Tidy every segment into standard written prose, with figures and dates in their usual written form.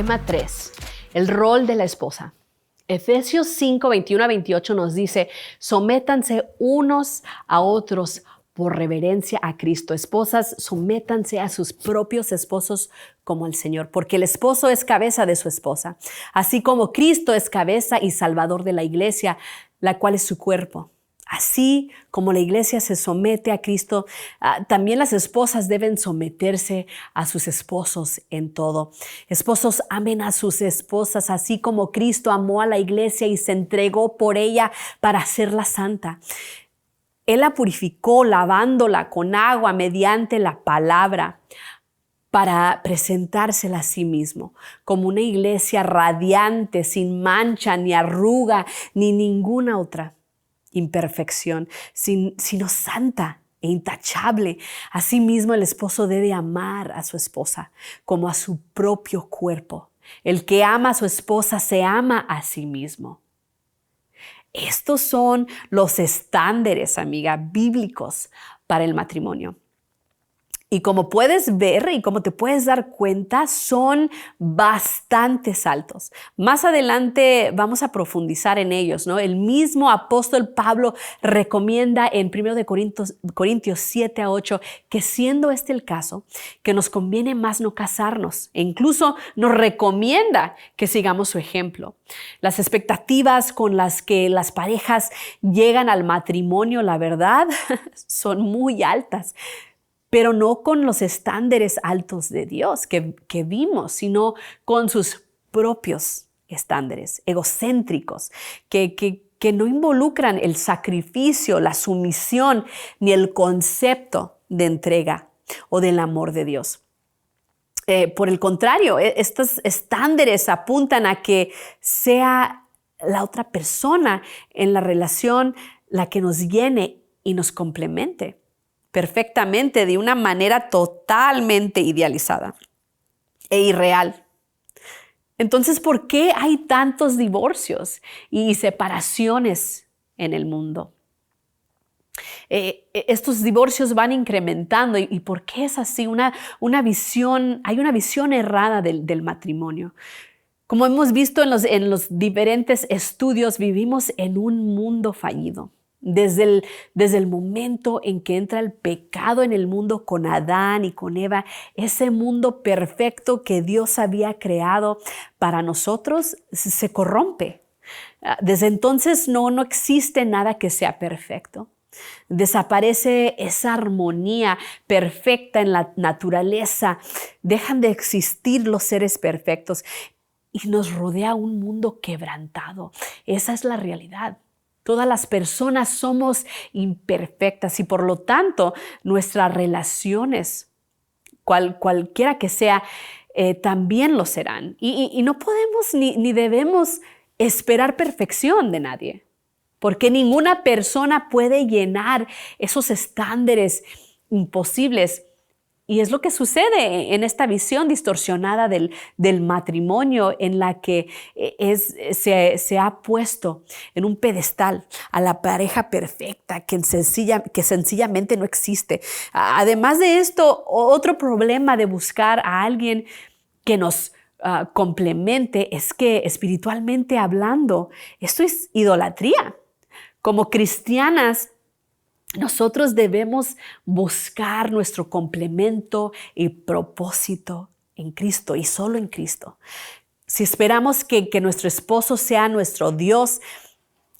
Tema 3. El rol de la esposa. Efesios 5, 21 a 28 nos dice: sométanse unos a otros por reverencia a Cristo. Esposas, sométanse a sus propios esposos como el Señor, porque el esposo es cabeza de su esposa, así como Cristo es cabeza y salvador de la iglesia, la cual es su cuerpo. Así como la iglesia se somete a Cristo, también las esposas deben someterse a sus esposos en todo. Esposos, amen a sus esposas, así como Cristo amó a la iglesia y se entregó por ella para hacerla santa. Él la purificó lavándola con agua mediante la palabra, para presentársela a sí mismo como una iglesia radiante, sin mancha, ni arruga, ni ninguna otra imperfección, sino santa e intachable. Asimismo, el esposo debe amar a su esposa como a su propio cuerpo. El que ama a su esposa se ama a sí mismo. Estos son los estándares, amiga, bíblicos para el matrimonio. Y como puedes ver y como te puedes dar cuenta, son bastante altos. Más adelante vamos a profundizar en ellos, ¿no? El mismo apóstol Pablo recomienda en 1 Corintios 7 a 8 que, siendo este el caso, que nos conviene más no casarnos, e incluso nos recomienda que sigamos su ejemplo. Las expectativas con las que las parejas llegan al matrimonio, la verdad, son muy altas, pero no con los estándares altos de Dios que vimos, sino con sus propios estándares egocéntricos que no involucran el sacrificio, la sumisión, ni el concepto de entrega o del amor de Dios. Por el contrario, estos estándares apuntan a que sea la otra persona en la relación la que nos llene y nos complemente perfectamente, de una manera totalmente idealizada e irreal. Entonces, ¿por qué hay tantos divorcios y separaciones en el mundo? Estos divorcios van incrementando. ¿Y por qué es así? Hay una visión errada del matrimonio. Como hemos visto en los diferentes estudios, vivimos en un mundo fallido. Desde el momento en que entra el pecado en el mundo con Adán y con Eva, ese mundo perfecto que Dios había creado para nosotros se corrompe. Desde entonces no existe nada que sea perfecto. Desaparece esa armonía perfecta en la naturaleza. Dejan de existir los seres perfectos y nos rodea un mundo quebrantado. Esa es la realidad. Todas las personas somos imperfectas y por lo tanto nuestras relaciones, cualquiera que sea, también lo serán. Y no podemos ni debemos esperar perfección de nadie, porque ninguna persona puede llenar esos estándares imposibles. Y es lo que sucede en esta visión distorsionada del matrimonio, en la que se ha puesto en un pedestal a la pareja perfecta que sencillamente no existe. Además de esto, otro problema de buscar a alguien que nos complemente es que, espiritualmente hablando, esto es idolatría. Como cristianas, nosotros debemos buscar nuestro complemento y propósito en Cristo y solo en Cristo. Si esperamos que nuestro esposo sea nuestro Dios,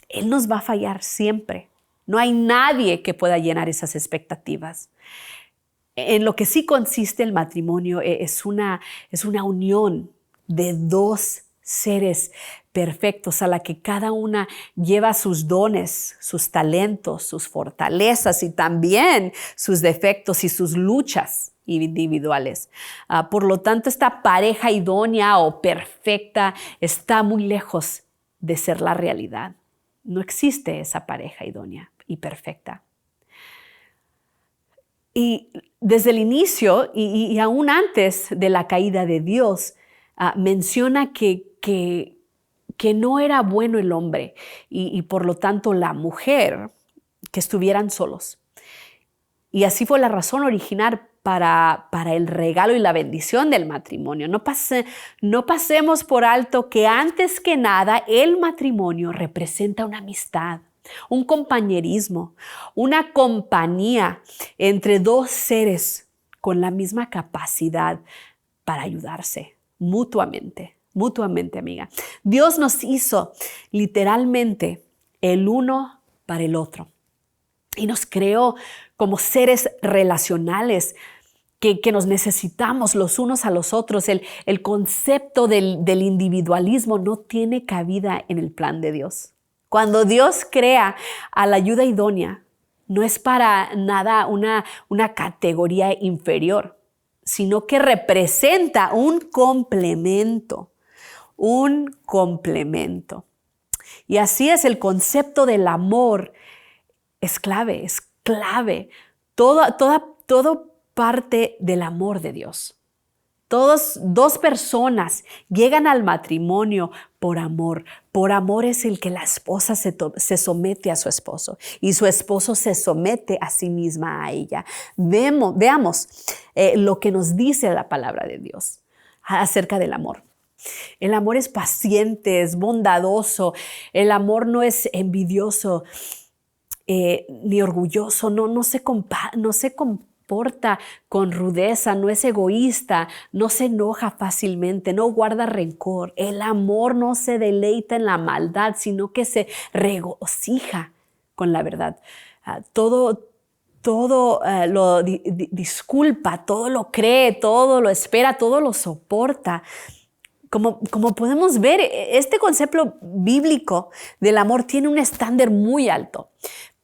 Él nos va a fallar siempre. No hay nadie que pueda llenar esas expectativas. En lo que sí consiste el matrimonio es una unión de dos seres perfectos, a la que cada una lleva sus dones, sus talentos, sus fortalezas y también sus defectos y sus luchas individuales. Por lo tanto, esta pareja idónea o perfecta está muy lejos de ser la realidad. No existe esa pareja idónea y perfecta. Y desde el inicio y aún antes de la caída de Dios, menciona que no era bueno el hombre y por lo tanto la mujer que estuvieran solos. Y así fue la razón original para el regalo y la bendición del matrimonio. No pasemos por alto que antes que nada el matrimonio representa una amistad, un compañerismo, una compañía entre dos seres con la misma capacidad para ayudarse mutuamente, amiga. Dios nos hizo literalmente el uno para el otro y nos creó como seres relacionales que nos necesitamos los unos a los otros. El concepto del individualismo no tiene cabida en el plan de Dios. Cuando Dios crea a la ayuda idónea, no es para nada una categoría inferior, sino que representa un complemento. Y así es, el concepto del amor es clave, Todo parte del amor de Dios. Dos personas llegan al matrimonio por amor. Por amor es el que la esposa se somete a su esposo y su esposo se somete a sí misma a ella. Veamos lo que nos dice la palabra de Dios acerca del amor. El amor es paciente, es bondadoso. El amor no es envidioso ni orgulloso, no se comporta con rudeza, no es egoísta, no se enoja fácilmente, no guarda rencor. El amor no se deleita en la maldad, sino que se regocija con la verdad. Todo lo disculpa, todo lo cree, todo lo espera, todo lo soporta. Como podemos ver, este concepto bíblico del amor tiene un estándar muy alto.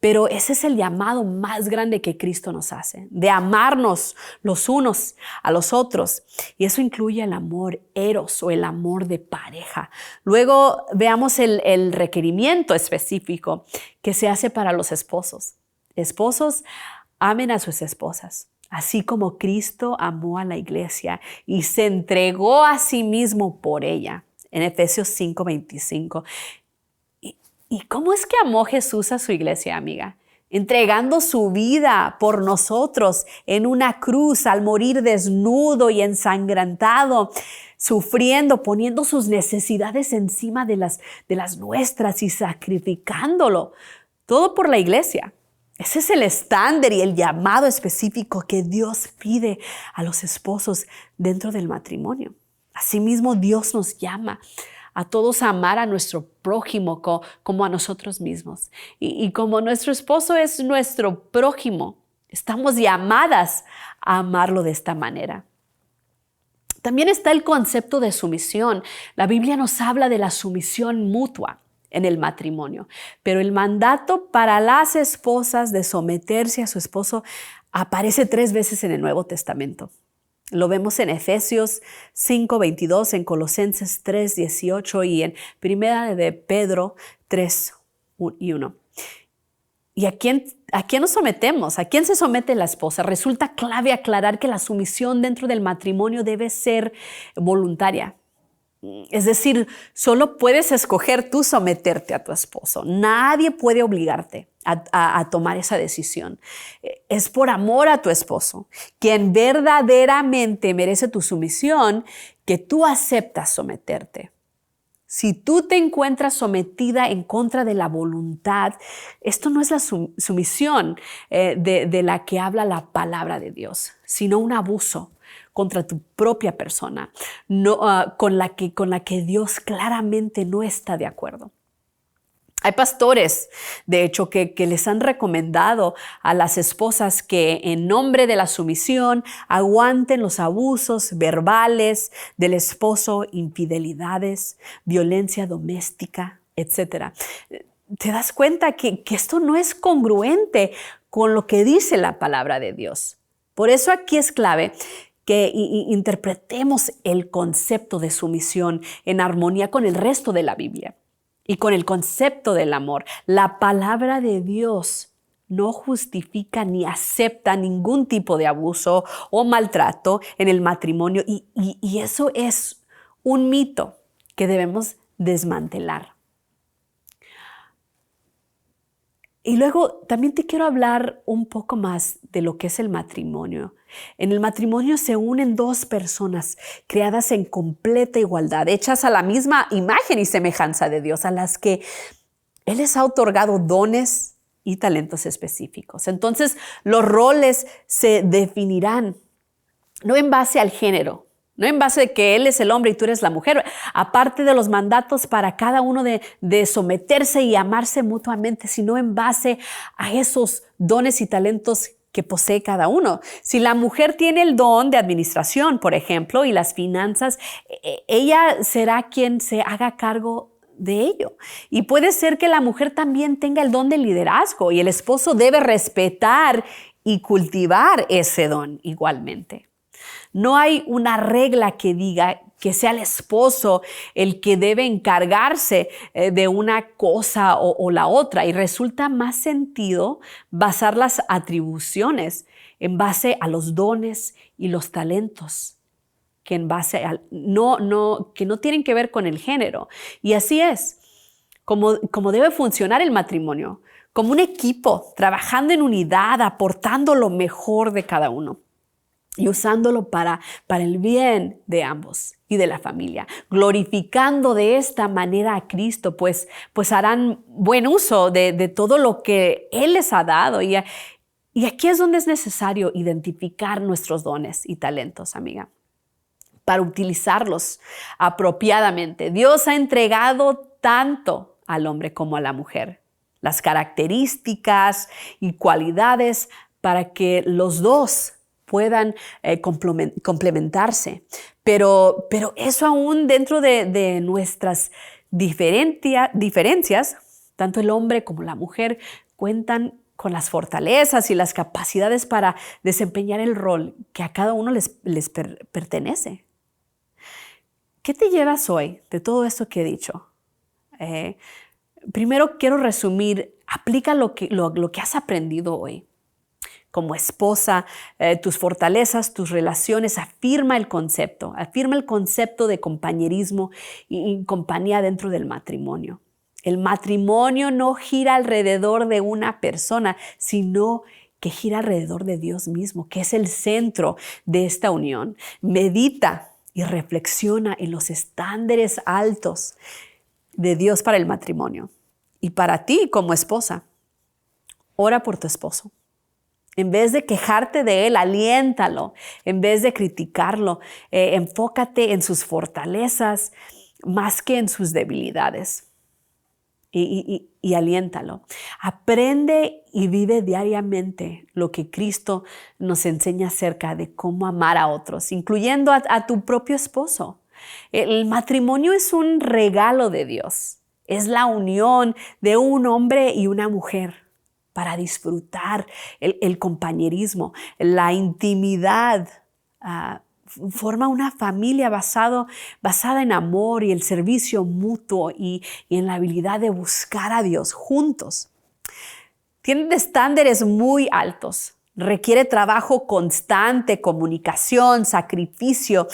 Pero ese es el llamado más grande que Cristo nos hace, de amarnos los unos a los otros. Y eso incluye el amor eros o el amor de pareja. Luego veamos el requerimiento específico que se hace para los esposos. Esposos, amen a sus esposas, así como Cristo amó a la iglesia y se entregó a sí mismo por ella. En Efesios 5:25. ¿Y cómo es que amó Jesús a su iglesia, amiga? Entregando su vida por nosotros en una cruz al morir desnudo y ensangrentado, sufriendo, poniendo sus necesidades encima de las nuestras y sacrificándolo. Todo por la iglesia. Ese es el estándar y el llamado específico que Dios pide a los esposos dentro del matrimonio. Asimismo, Dios nos llama a todos a amar a nuestro prójimo como a nosotros mismos. Y como nuestro esposo es nuestro prójimo, estamos llamadas a amarlo de esta manera. También está el concepto de sumisión. La Biblia nos habla de la sumisión mutua en el matrimonio, pero el mandato para las esposas de someterse a su esposo aparece 3 veces en el Nuevo Testamento. Lo vemos en Efesios 5:22, en Colosenses 3:18 y en Primera de Pedro 3:1. ¿Y a quién nos sometemos? ¿A quién se somete la esposa? Resulta clave aclarar que la sumisión dentro del matrimonio debe ser voluntaria. Es decir, solo puedes escoger tú someterte a tu esposo. Nadie puede obligarte a tomar esa decisión. Es por amor a tu esposo, quien verdaderamente merece tu sumisión, que tú aceptas someterte. Si tú te encuentras sometida en contra de la voluntad, esto no es la sumisión de la que habla la palabra de Dios, sino un abuso contra tu propia persona, con la que Dios claramente no está de acuerdo. Hay pastores, de hecho, que les han recomendado a las esposas que en nombre de la sumisión aguanten los abusos verbales del esposo, infidelidades, violencia doméstica, etc. ¿Te das cuenta que esto no es congruente con lo que dice la palabra de Dios? Por eso aquí es clave que interpretemos el concepto de sumisión en armonía con el resto de la Biblia y con el concepto del amor. La palabra de Dios no justifica ni acepta ningún tipo de abuso o maltrato en el matrimonio y eso es un mito que debemos desmantelar. Y luego también te quiero hablar un poco más de lo que es el matrimonio. En el matrimonio se unen dos personas creadas en completa igualdad, hechas a la misma imagen y semejanza de Dios, a las que Él les ha otorgado dones y talentos específicos. Entonces, los roles se definirán no en base al género, no en base de que Él es el hombre y tú eres la mujer, aparte de los mandatos para cada uno de someterse y amarse mutuamente, sino en base a esos dones y talentos que posee cada uno. Si la mujer tiene el don de administración, por ejemplo, y las finanzas, ella será quien se haga cargo de ello. Y puede ser que la mujer también tenga el don de liderazgo y el esposo debe respetar y cultivar ese don igualmente. No hay una regla que diga que sea el esposo el que debe encargarse de una cosa o la otra, y resulta más sentido basar las atribuciones en base a los dones y los talentos que en base a que no tienen que ver con el género. Y así es como debe funcionar el matrimonio, como un equipo, trabajando en unidad, aportando lo mejor de cada uno y usándolo para el bien de ambos y de la familia, glorificando de esta manera a Cristo, pues harán buen uso de todo lo que Él les ha dado. Y aquí es donde es necesario identificar nuestros dones y talentos, amiga, para utilizarlos apropiadamente. Dios ha entregado tanto al hombre como a la mujer, las características y cualidades para que los dos puedan complementarse. Pero eso aún dentro de nuestras diferencias, tanto el hombre como la mujer cuentan con las fortalezas y las capacidades para desempeñar el rol que a cada uno les pertenece. ¿Qué te llevas hoy de todo esto que he dicho? Primero quiero resumir, aplica lo que has aprendido hoy. Como esposa, tus fortalezas, tus relaciones, afirma el concepto de compañerismo y compañía dentro del matrimonio. El matrimonio no gira alrededor de una persona, sino que gira alrededor de Dios mismo, que es el centro de esta unión. Medita y reflexiona en los estándares altos de Dios para el matrimonio. Y para ti como esposa, ora por tu esposo. En vez de quejarte de él, aliéntalo. En vez de criticarlo, enfócate en sus fortalezas más que en sus debilidades. Y aliéntalo. Aprende y vive diariamente lo que Cristo nos enseña acerca de cómo amar a otros, incluyendo a tu propio esposo. El matrimonio es un regalo de Dios. Es la unión de un hombre y una mujer para disfrutar el compañerismo, la intimidad. Forma una familia basada en amor y el servicio mutuo y en la habilidad de buscar a Dios juntos. Tienen estándares muy altos. Requiere trabajo constante, comunicación, sacrificio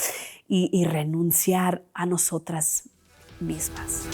y renunciar a nosotras mismas.